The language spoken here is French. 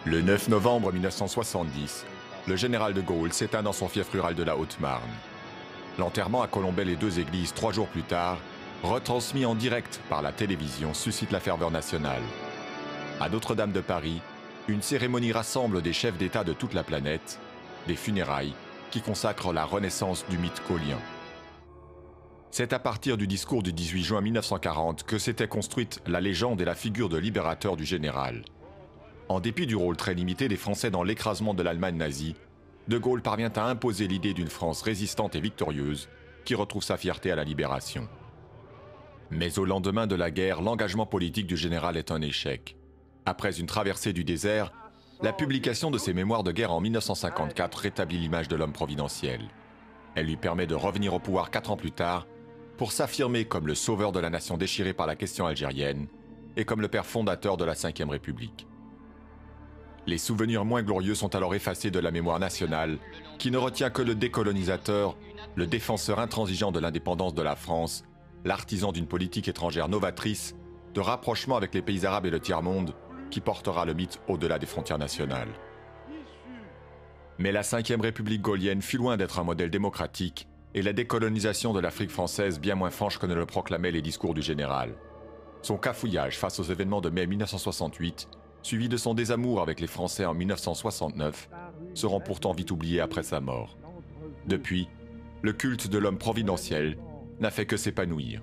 Le 9 novembre 1970, le général de Gaulle s'éteint dans son fief rural de la Haute-Marne. L'enterrement à Colombey-les-Deux-Églises 3 jours plus tard, retransmis en direct par la télévision, suscite la ferveur nationale. À Notre-Dame de Paris, une cérémonie rassemble des chefs d'État de toute la planète, des funérailles qui consacrent la renaissance du mythe gaulien. C'est à partir du discours du 18 juin 1940 que s'était construite la légende et la figure de libérateur du général. En dépit du rôle très limité des Français dans l'écrasement de l'Allemagne nazie, de Gaulle parvient à imposer l'idée d'une France résistante et victorieuse qui retrouve sa fierté à la libération. Mais au lendemain de la guerre, l'engagement politique du général est un échec. Après une traversée du désert, la publication de ses mémoires de guerre en 1954 rétablit l'image de l'homme providentiel. Elle lui permet de revenir au pouvoir 4 ans plus tard pour s'affirmer comme le sauveur de la nation déchirée par la question algérienne et comme le père fondateur de la Ve République. Les souvenirs moins glorieux sont alors effacés de la mémoire nationale, qui ne retient que le décolonisateur, le défenseur intransigeant de l'indépendance de la France, l'artisan d'une politique étrangère novatrice, de rapprochement avec les pays arabes et le tiers-monde, qui portera le mythe au-delà des frontières nationales. Mais la Ve République gaulienne fut loin d'être un modèle démocratique, et la décolonisation de l'Afrique française bien moins franche que ne le proclamaient les discours du général. Son cafouillage face aux événements de mai 1968, suivi de son désamour avec les Français en 1969, seront pourtant vite oubliés après sa mort. Depuis, le culte de l'homme providentiel n'a fait que s'épanouir.